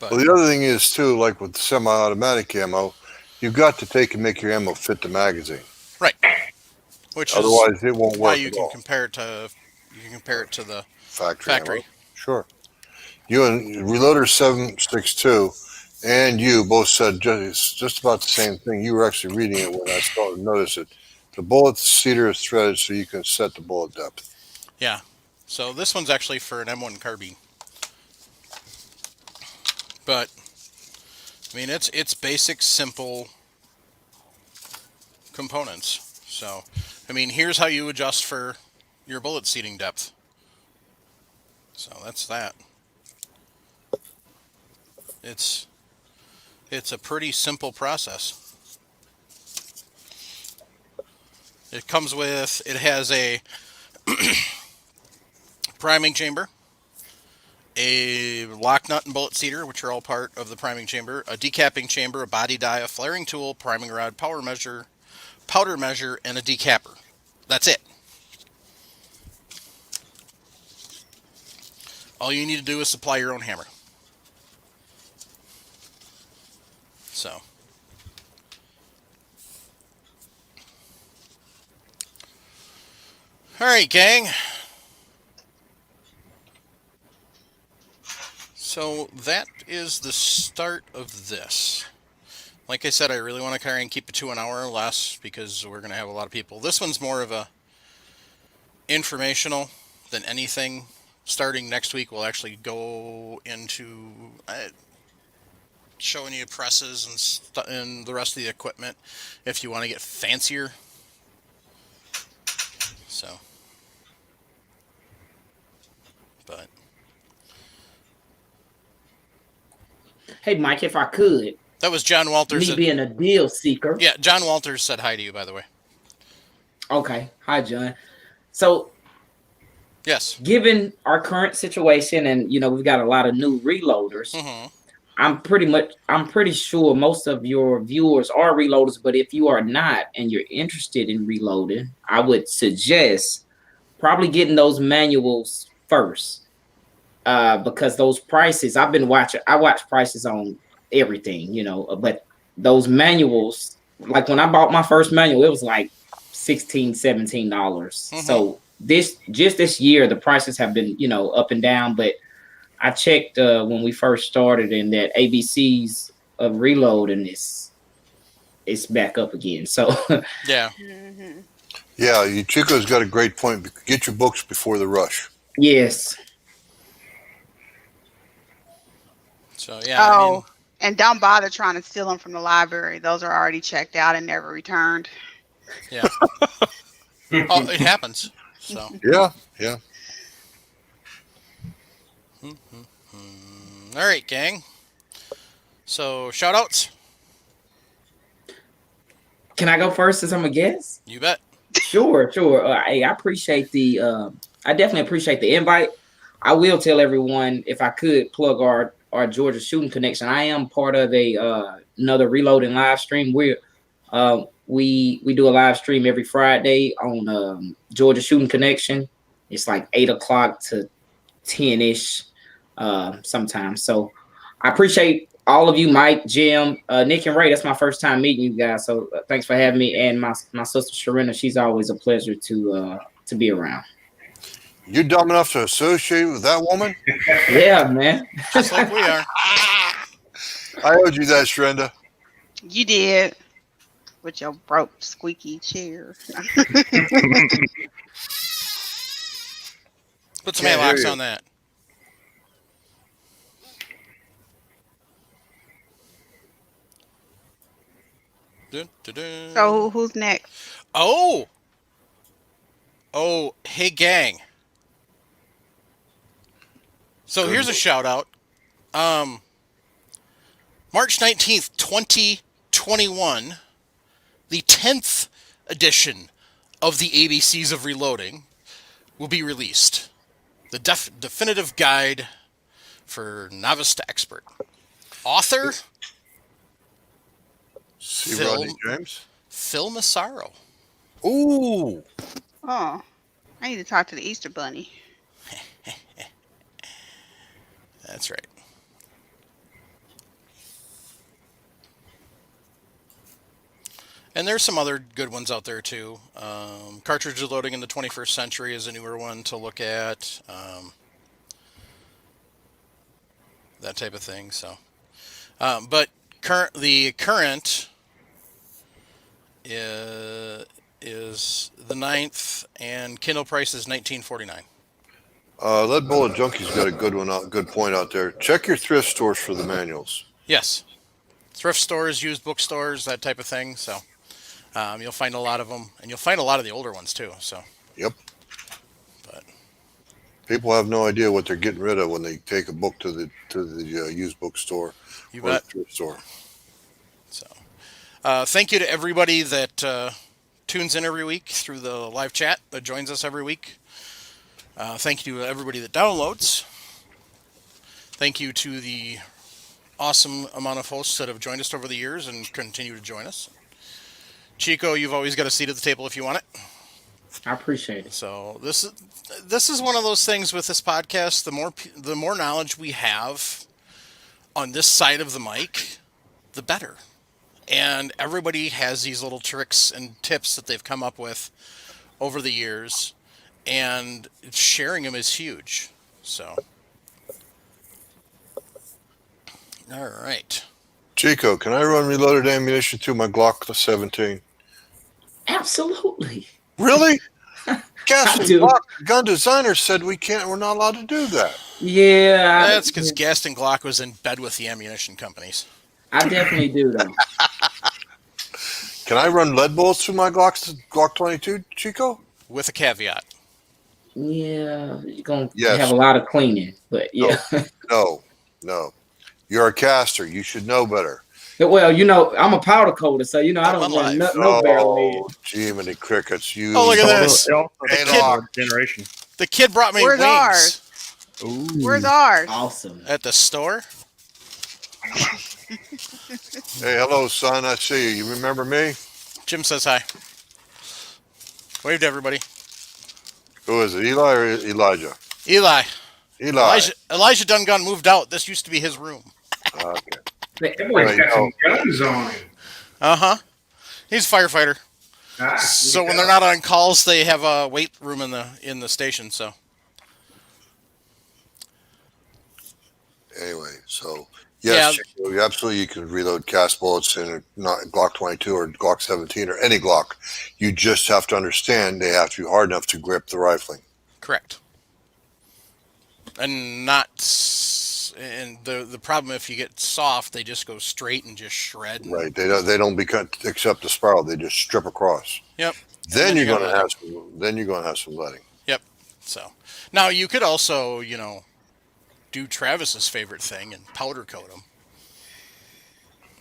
But, well, the other thing is too, like with semi-automatic ammo, you've got to take and make your ammo fit the magazine. Right. Which otherwise it won't work. Why you can compare it to the factory. Ammo. Sure. You and Reloader 762 and you both said just about the same thing. You were actually reading it when I started to notice it. The bullet seater is threaded so you can set the bullet depth. Yeah. So this one's actually for an M1 carbine. But I mean it's basic, simple components. So I mean here's how you adjust for your bullet seating depth. So that's that. It's a pretty simple process. It has a priming chamber, a lock nut and bullet seater, which are all part of the priming chamber, a decapping chamber, a body die, a flaring tool, priming rod, powder measure, and a decapper. That's it. All you need to do is supply your own hammer. So, all right, gang. So that is the start of this. Like I said, I really want to try and keep it to an hour or less because we're going to have a lot of people. This one's more of a informational than anything. Starting next week, we'll actually go into showing you presses and the rest of the equipment if you want to get fancier. So, but hey, Mike, if I could. That was John Walters. Me being a deal seeker. Yeah, John Walters said hi to you, by the way. Okay. Hi, John. So, yes. Given our current situation and, we've got a lot of new reloaders, mm-hmm. I'm pretty sure most of your viewers are reloaders, but if you are not and you're interested in reloading, I would suggest probably getting those manuals first. Because those prices, I watch prices on everything, but those manuals, like when I bought my first manual, it was like $16-17. Mm-hmm. So this year, the prices have been, up and down, but I checked when we first started and that ABCs of reload and it's back up again. So Yeah. Mm-hmm. Yeah, Chico's got a great point. Get your books before the rush. yes. So yeah. And don't bother trying to steal them from the library. Those are already checked out and never returned. Yeah. Oh, it happens. So. Yeah. All right, gang. So shout outs. Can I go first since I'm a guest? You bet. Sure. Hey, I appreciate I definitely appreciate the invite. I will tell everyone, if I could, plug our Georgia Shooting Connection. I am part of another reloading live stream. We do a live stream every Friday on Georgia Shooting Connection. It's like 8 o'clock to 10-ish sometimes. So I appreciate all of you, Mike, Jim, Nick, and Ray. That's my first time meeting you guys. So thanks for having me. And my sister Sharina, she's always a pleasure to be around. You're dumb enough to associate with that woman? Yeah, man. Just like we are. I owed you that, Shrenda. You did. With your broke, squeaky chair. Put some locks on that. Dun, dun, dun. So who's next? Oh, hey, gang. So here's a shout out. March 19th, 2021, the 10th edition of the ABCs of Reloading will be released. The definitive guide for novice to expert. Author C. Rodney James. Phil Massaro. Ooh. Oh, I need to talk to the Easter Bunny. That's right. And there's some other good ones out there too. Cartridge Reloading in the 21st Century is a newer one to look at. That type of thing. So, but the current is the 9th, and Kindle price is $19.49. Lead Bullet Junkie's got a good point out there. Check your thrift stores for the manuals. Yes, thrift stores, used bookstores, that type of thing. So you'll find a lot of them, and you'll find a lot of the older ones too. So. Yep. But people have no idea what they're getting rid of when they take a book to the used bookstore or the thrift store. So, thank you to everybody that tunes in every week through the live chat, that joins us every week. Thank you to everybody that downloads. Thank you to the awesome amount of hosts that have joined us over the years and continue to join us. Chico, you've always got a seat at the table if you want it. I appreciate it. So this is one of those things with this podcast. The more knowledge we have on this side of the mic, the better. And everybody has these little tricks and tips that they've come up with over the years, and sharing them is huge. So, all right. Chico, can I run reloaded ammunition through my Glock 17? Absolutely. Really? Gaston do. Glock gun designer said we're not allowed to do that. Yeah. That's because Gaston Glock was in bed with the ammunition companies. I definitely do, though. Can I run lead bullets through my Glock 22, Chico? With a caveat. Yeah, you're going to have a lot of cleaning, but yeah. No. You're a caster. You should know better. Well, I'm a powder coater, so I don't run no barrel lead. Oh, gee, many crickets. You. Oh, look at this. Generation. The kid brought me Where's wings. ours? Ooh. Where's ours? Awesome. At the store. Hey, hello, son. I see you. You remember me? Jim says hi. Wave to everybody. Who is it, Eli or Elijah? Eli. Eli. Elijah Dungun moved out. This used to be his room. Okay. That boy's got some guns on him. Uh-huh. He's a firefighter. So when they're not on calls, they have a weight room in the station. So Anyway, so yes, Chico, absolutely, you can reload cast bullets in a Glock 22 or Glock 17 or any Glock. You just have to understand they have to be hard enough to grip the rifling. correct. And the problem, if you get soft, they just go straight and just shred. Right. They don't accept the spiral. They just strip across. Yep. Then you're going to have some leading. Yep. So now you could also, do Travis's favorite thing and powder coat them.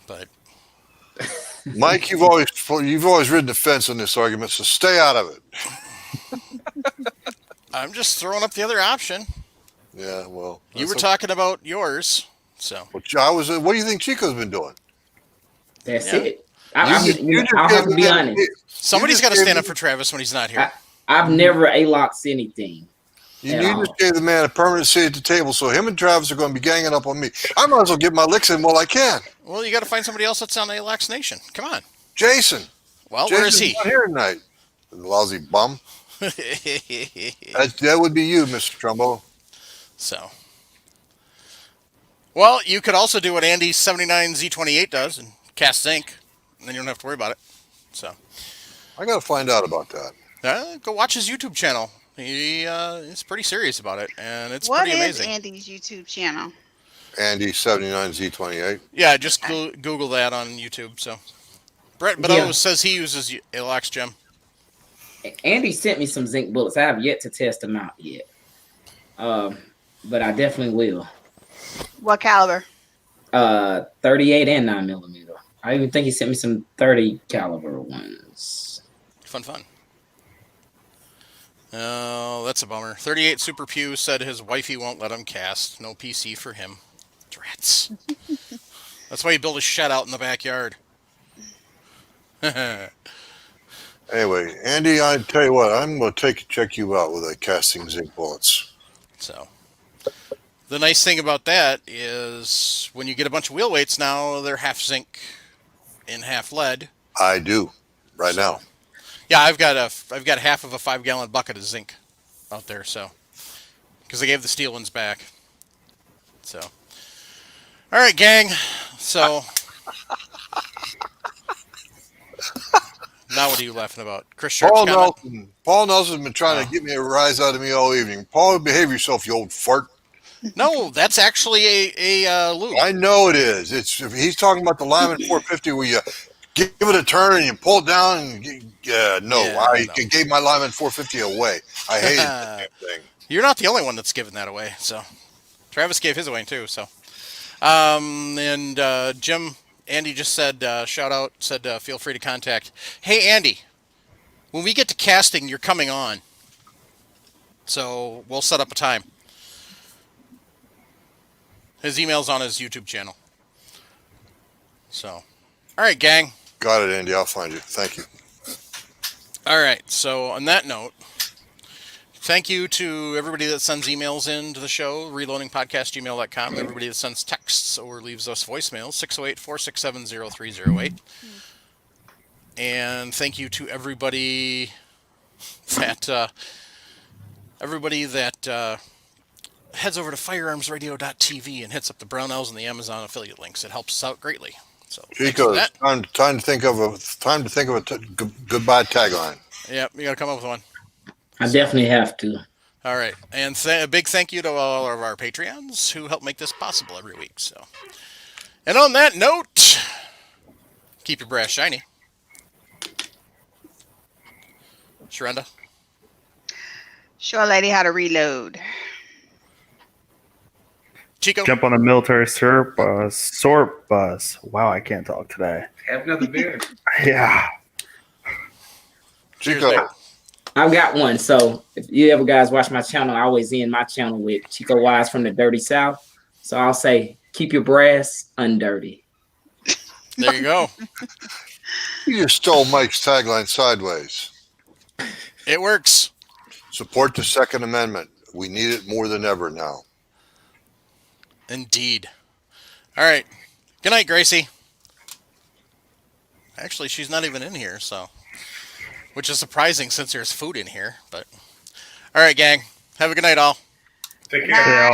But Mike, you've always ridden the fence on this argument, so stay out of it. I'm just throwing up the other option. Yeah, well, you were talking about yours, so. What do you think Chico's been doing? That's it. I'll have to be honest. Somebody's got to stand up for Travis when he's not here. I've never A-locked anything. You just gave the man a permanent seat at the table, so him and Travis are going to be ganging up on me. I might as well get my licks in while I can. Well, you got to find somebody else that's on A-Lax Nation. Come on. Jason. Well, Jason's where is he? Not here tonight. The lousy bum. That would be you, Mr. Trumbo. So. Well, you could also do what Andy's 79Z28 does and cast zinc, and then you don't have to worry about it. So. I got to find out about that. Go watch his YouTube channel. He's pretty serious about it, and it's pretty amazing. What is Andy's YouTube channel? Andy 79Z28. Yeah, just Google that on YouTube. So, Brett Bedeau says he uses A-Lax Gem. Andy sent me some zinc bullets. I have yet to test them out yet, but I definitely will. What caliber? 38 and 9mm. I even think he sent me some 30 caliber ones. Fun. Oh, that's a bummer. 38 Super Pew said his wifey won't let him cast. No PC for him. Drats. That's why he built a shed out in the backyard. Anyway, Andy, I tell you what, I'm going to check you out with casting zinc bullets. So, the nice thing about that is when you get a bunch of wheel weights now, they're half zinc and half lead. I do, now. Yeah, I've got half of a 5-gallon bucket of zinc out there, so because they gave the steel ones back. So, all right, gang. So now what are you laughing about, Chris Sharp's comment? Paul Nelson's been trying to get me a rise out of me all evening. Paul, behave yourself, you old fart. No, that's actually a lube. I know it is. He's talking about the Lyman 450 where you give it a turn and you pull it down. And I gave my Lyman 450 away. I hated that thing. You're not the only one that's given that away. So Travis gave his away too. So, and Jim, Andy just said, shout out, said feel free to contact. Hey Andy, when we get to casting, you're coming on. So we'll set up a time. His email's on his YouTube channel. So, all right, gang. Got it, Andy. I'll find you. Thank you. All right. So, on that note, thank you to everybody that sends emails in to the show, reloadingpodcast@gmail.com. Everybody that sends texts or leaves us voicemails, 608-467-0308. And thank you to everybody that heads over to firearmsradio.tv and hits up the Brownells and the Amazon affiliate links. It helps us out greatly. So, Chico, time to think of a goodbye tagline. Yep, you got to come up with one. I definitely have to. All right, and a big thank you to all of our Patreons who help make this possible every week. So, and on that note, keep your brass shiny. Sharenda? Show a lady how to reload. Chico? Jump on a military sort bus. Wow, I can't talk today. Have another beer. Yeah. Chico. I've got one. So if you ever guys watch my channel, I always end my channel with Chico Wise from the Dirty South. So I'll say, keep your brass undirty. There you go. You just stole Mike's tagline sideways. It works. Support the Second Amendment. We need it more than ever now. Indeed. All right. Good night, Gracie. Actually, she's not even in here, so, which is surprising since there's food in here. But all right, gang. Have a good night, all. Take Good care. night.